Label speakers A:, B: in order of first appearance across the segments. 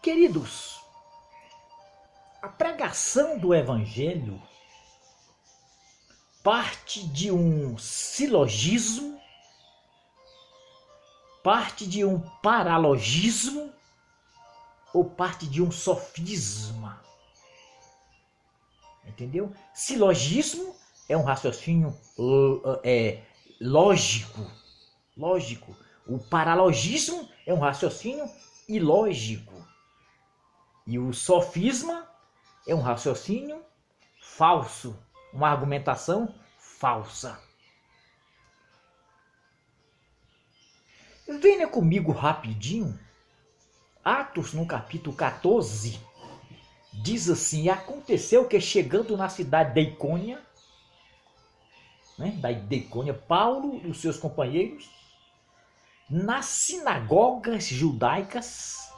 A: Queridos, a pregação do Evangelho parte de um silogismo, parte de um paralogismo ou parte de um sofisma. Entendeu? Silogismo é um raciocínio lógico. O paralogismo é um raciocínio ilógico. E o sofisma é um raciocínio falso, uma argumentação falsa. Venha comigo rapidinho. Atos no capítulo 14 diz assim: e aconteceu que chegando na cidade de Icônia, da Icônia, Paulo e os seus companheiros, nas sinagogas judaicas,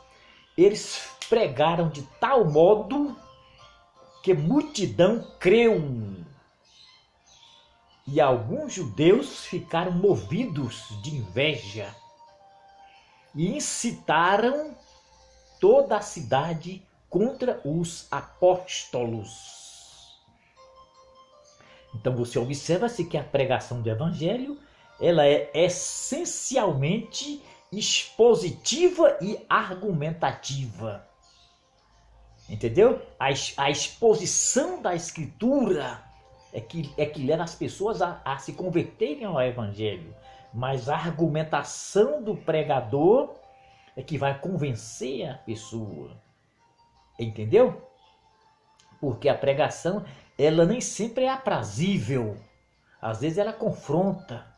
A: eles pregaram de tal modo que multidão creu. E alguns judeus ficaram movidos de inveja e incitaram toda a cidade contra os apóstolos. Então você observa-se que a pregação do Evangelho ela é essencialmente expositiva e argumentativa. Entendeu? A exposição da Escritura é que leva as pessoas a se converterem ao Evangelho. Mas a argumentação do pregador é que vai convencer a pessoa. Entendeu? Porque a pregação, ela nem sempre é aprazível. Às vezes ela confronta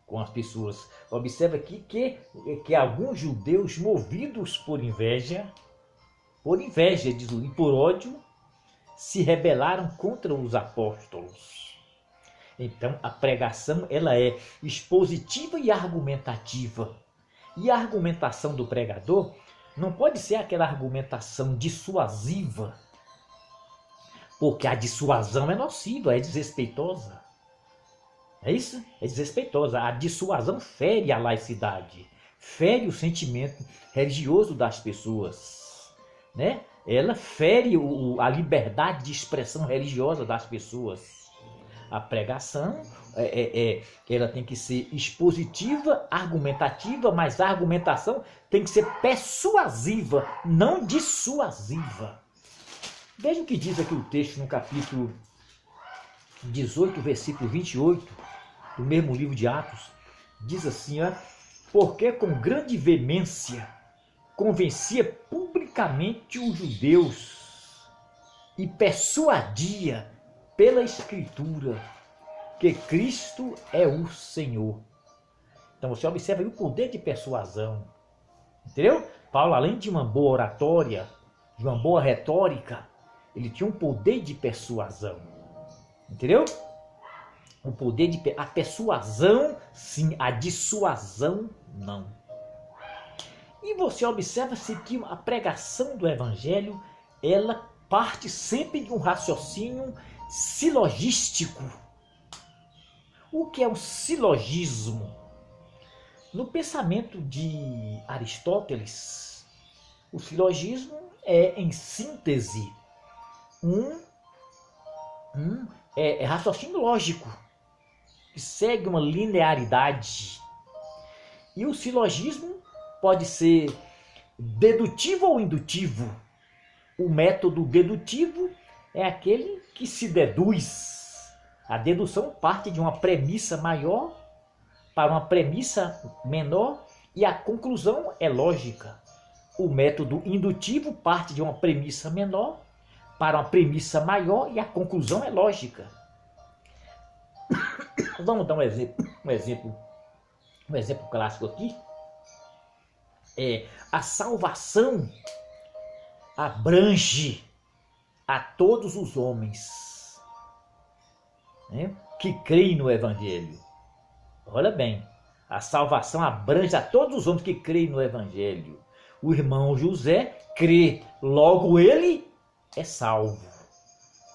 A: com as pessoas. Observa aqui que alguns judeus movidos por inveja e por ódio, se rebelaram contra os apóstolos. Então a pregação ela é expositiva e argumentativa. E a argumentação do pregador não pode ser aquela argumentação dissuasiva, porque a dissuasão é nociva, é desrespeitosa. É isso? É desrespeitosa. A dissuasão fere a laicidade, fere o sentimento religioso das pessoas, né? Ela fere a liberdade de expressão religiosa das pessoas. A pregação ela tem que ser expositiva, argumentativa, mas a argumentação tem que ser persuasiva, não dissuasiva. Veja o que diz aqui o texto no capítulo 18, versículo 28, do mesmo livro de Atos. Diz assim, porque com grande veemência convencia publicamente os judeus e persuadia pela Escritura que Cristo é o Senhor. Então você observa aí o poder de persuasão. Entendeu? Paulo, além de uma boa oratória, de uma boa retórica, ele tinha um poder de persuasão. Entendeu? O poder de a persuasão, sim, a dissuasão, não. E você observa-se que a pregação do Evangelho, ela parte sempre de um raciocínio silogístico. O que é um silogismo? No pensamento de Aristóteles, o silogismo é, em síntese, é raciocínio lógico, que segue uma linearidade. E o silogismo pode ser dedutivo ou indutivo. O método dedutivo é aquele que se deduz. A dedução parte de uma premissa maior para uma premissa menor e a conclusão é lógica. O método indutivo parte de uma premissa menor para uma premissa maior e a conclusão é lógica. Vamos dar um exemplo clássico aqui. A salvação abrange a todos os homens, né, que creem no Evangelho. Olha bem, a salvação abrange a todos os homens que creem no Evangelho. O irmão José crê, logo ele é salvo.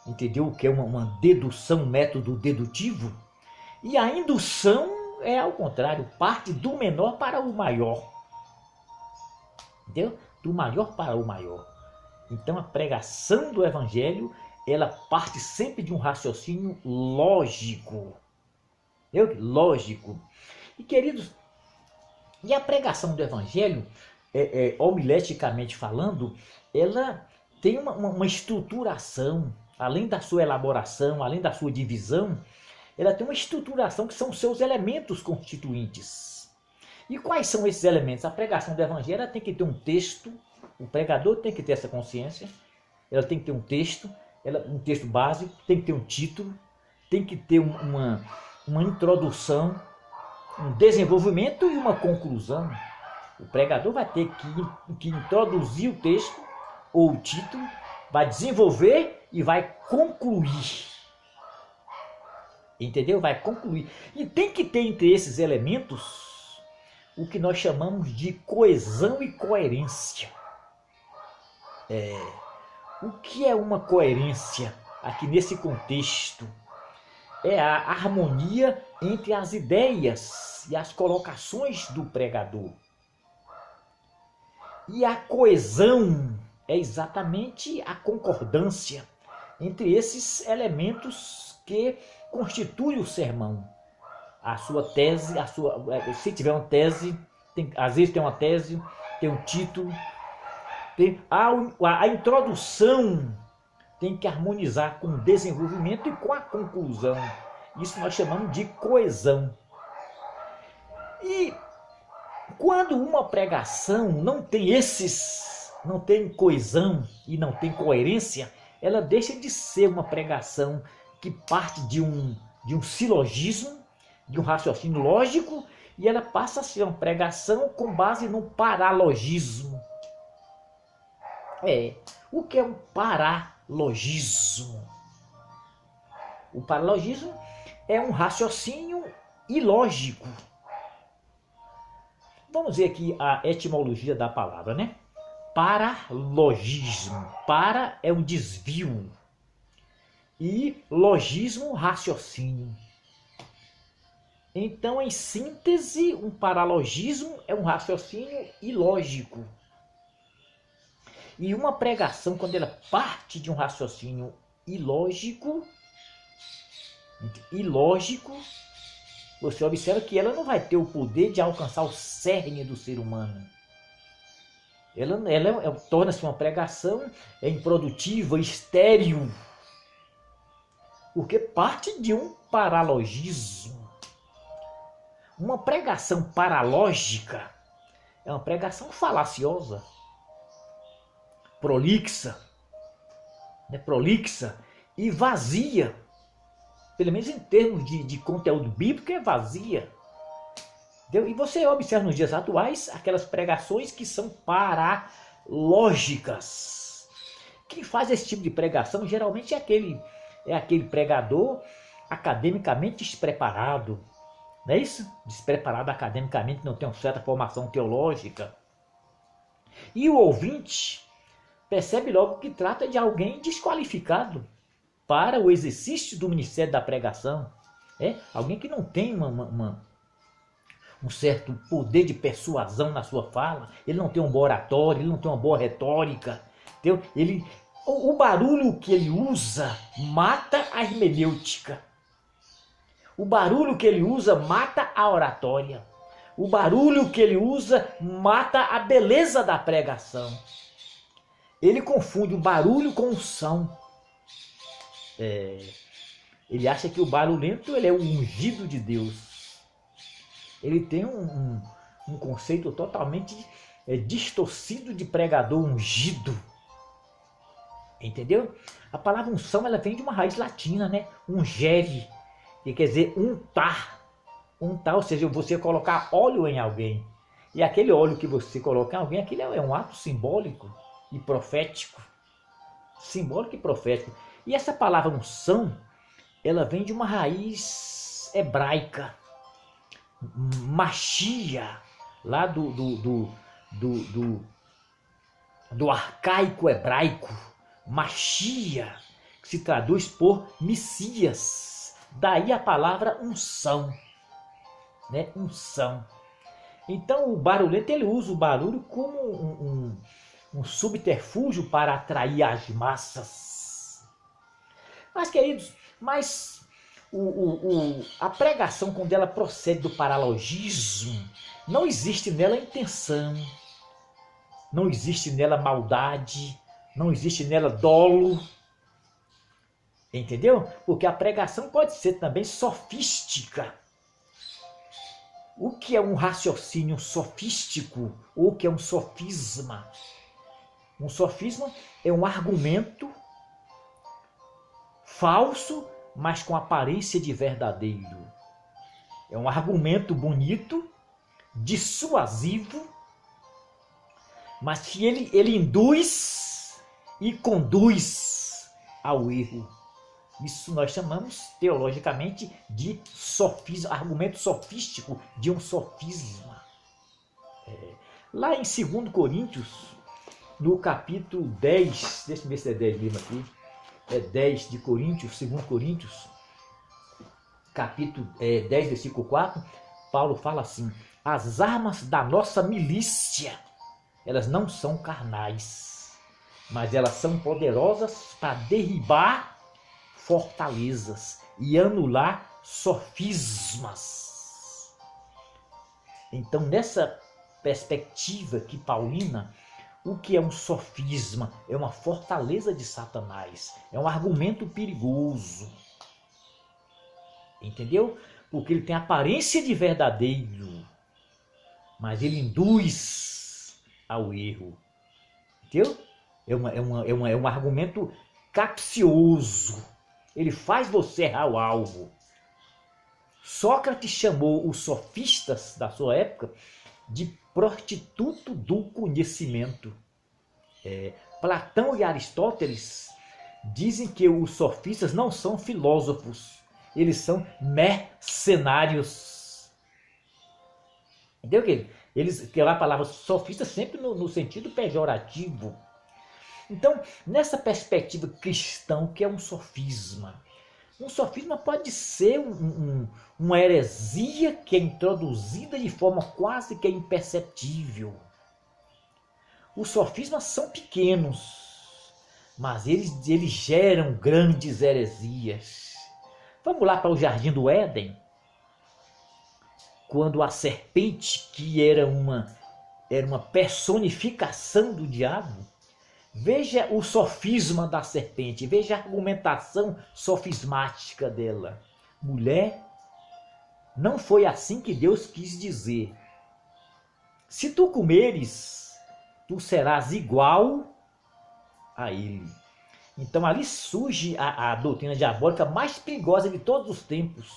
A: Entendeu o que é uma dedução, um método dedutivo? E a indução é ao contrário, parte do menor para o maior. entendeu? Do maior para o maior. Então a pregação do evangelho, ela parte sempre de um raciocínio lógico. Entendeu? Lógico. E queridos, e a pregação do evangelho, homileticamente falando, ela tem uma estruturação, além da sua elaboração, além da sua divisão, ela tem uma estruturação que são os seus elementos constituintes. E quais são esses elementos? A pregação do evangelho ela tem que ter um texto, o pregador tem que ter essa consciência, ela tem que ter um texto básico, tem que ter um título, tem que ter uma introdução, um desenvolvimento e uma conclusão. O pregador vai ter que introduzir o texto ou o título, vai desenvolver e vai concluir. Entendeu? Vai concluir. E tem que ter entre esses elementos o que nós chamamos de coesão e coerência. O que é uma coerência aqui nesse contexto? É a harmonia entre as ideias e as colocações do pregador. E a coesão é exatamente a concordância entre esses elementos que constituem o sermão. A sua tese, se tiver uma tese, às vezes tem uma tese, tem um título, a introdução tem que harmonizar com o desenvolvimento e com a conclusão. Isso nós chamamos de coesão. E quando uma pregação não tem coesão e não tem coerência, ela deixa de ser uma pregação que parte de um silogismo, de um raciocínio lógico, e ela passa a ser uma pregação com base no paralogismo. O que é um paralogismo? O paralogismo é um raciocínio ilógico. Vamos ver aqui a etimologia da palavra, né? Paralogismo. Para é um desvio. E logismo, raciocínio. Então, em síntese, um paralogismo é um raciocínio ilógico. E uma pregação, quando ela parte de um raciocínio ilógico, você observa que ela não vai ter o poder de alcançar o cerne do ser humano. Ela torna-se uma pregação improdutiva, estéril, porque parte de um paralogismo. Uma pregação paralógica é uma pregação falaciosa, prolixa e vazia. Pelo menos em termos de conteúdo bíblico, é vazia. Entendeu? E você observa nos dias atuais aquelas pregações que são paralógicas. Quem faz esse tipo de pregação geralmente é aquele pregador academicamente despreparado. Não é isso? Despreparado academicamente, não tem uma certa formação teológica. E o ouvinte percebe logo que trata de alguém desqualificado para o exercício do ministério da pregação. Alguém que não tem um certo poder de persuasão na sua fala, ele não tem um bom oratório, ele não tem uma boa retórica. Entendeu? O barulho que ele usa mata a hermenêutica. O barulho que ele usa mata a oratória. O barulho que ele usa mata a beleza da pregação. Ele confunde o barulho com unção. Ele acha que o barulhento ele é o ungido de Deus. Ele tem um conceito totalmente distorcido de pregador ungido. Entendeu? A palavra unção ela vem de uma raiz latina, né? Ungere, que quer dizer untar. Untar, ou seja, você colocar óleo em alguém. E aquele óleo que você coloca em alguém, aquele é um ato simbólico e profético. Simbólico e profético. E essa palavra unção, ela vem de uma raiz hebraica. Machia, lá do arcaico hebraico. Machia, que se traduz por Messias. Daí a palavra unção. Né? Unção. Então o barulhento ele usa o barulho como um subterfúgio para atrair as massas. Mas, queridos, a pregação, quando ela procede do paralogismo, não existe nela intenção, não existe nela maldade, não existe nela dolo. Entendeu? Porque a pregação pode ser também sofística. O que é um raciocínio sofístico ou o que é um sofisma? Um sofisma é um argumento falso, mas com aparência de verdadeiro. É um argumento bonito, dissuasivo, mas que ele induz e conduz ao erro. Isso nós chamamos teologicamente de sofisma, argumento sofístico, de um sofisma. Lá em 2 Coríntios, no capítulo 10, deixa eu ver se é 10 mesmo aqui, é 10 de Coríntios, 2 Coríntios, capítulo 10, versículo 4, Paulo fala assim: as armas da nossa milícia, elas não são carnais, mas elas são poderosas para derribar fortalezas e anular sofismas. Então, nessa perspectiva que paulina, o que é um sofisma? É uma fortaleza de Satanás, é um argumento perigoso. Entendeu? Porque ele tem aparência de verdadeiro, mas ele induz ao erro. Entendeu? É um argumento capcioso. Ele faz você errar o alvo. Sócrates chamou os sofistas da sua época de prostituto do conhecimento. Platão e Aristóteles dizem que os sofistas não são filósofos, eles são mercenários. Entendeu? Que a palavra sofista sempre no sentido pejorativo. Então, nessa perspectiva cristã, o que é um sofisma? Um sofisma pode ser uma heresia que é introduzida de forma quase que imperceptível. Os sofismas são pequenos, mas eles geram grandes heresias. Vamos lá para o Jardim do Éden, quando a serpente, que era uma personificação do diabo, veja o sofisma da serpente, veja a argumentação sofismática dela. Mulher, não foi assim que Deus quis dizer. Se tu comeres, tu serás igual a ele. Então ali surge a doutrina diabólica mais perigosa de todos os tempos,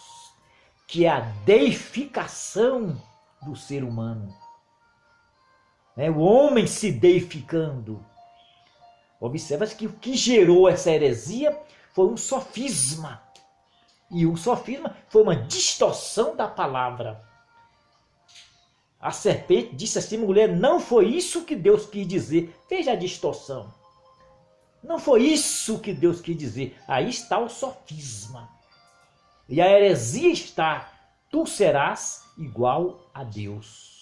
A: que é a deificação do ser humano. O homem se deificando. Observa-se que o que gerou essa heresia foi um sofisma. E o sofisma foi uma distorção da palavra. A serpente disse assim: mulher, não foi isso que Deus quis dizer. Veja a distorção. Não foi isso que Deus quis dizer. Aí está o sofisma. E a heresia está: tu serás igual a Deus.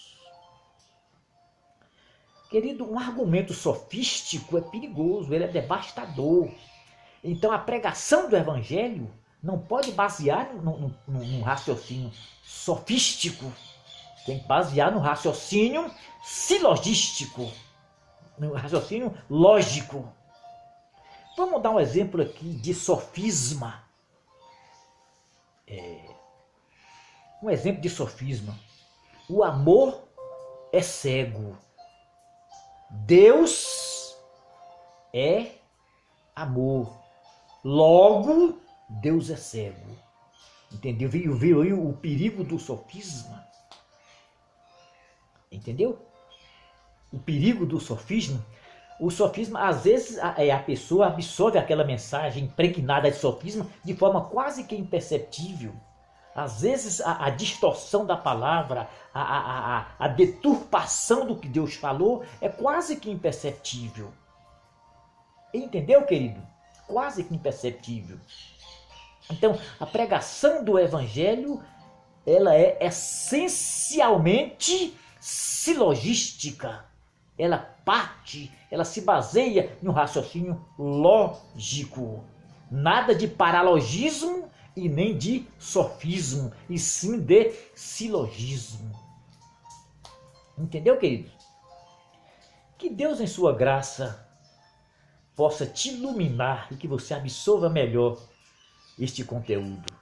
A: Querido, um argumento sofístico é perigoso, ele é devastador. Então a pregação do evangelho não pode basear num raciocínio sofístico. Tem que basear no raciocínio silogístico, no raciocínio lógico. Vamos dar um exemplo aqui de sofisma. Um exemplo de sofisma. O amor é cego. Deus é amor. Logo, Deus é cego. Entendeu? Viu aí o perigo do sofisma? Entendeu? O perigo do sofisma. O sofisma, às vezes, a pessoa absorve aquela mensagem impregnada de sofisma de forma quase que imperceptível. Às vezes, a distorção da palavra, a deturpação do que Deus falou é quase que imperceptível. Entendeu, querido? Quase que imperceptível. Então, a pregação do evangelho, ela é essencialmente silogística. Ela se baseia em um raciocínio lógico. Nada de paralogismo e nem de sofismo, e sim de silogismo. Entendeu, querido? Que Deus, em sua graça, possa te iluminar e que você absorva melhor este conteúdo.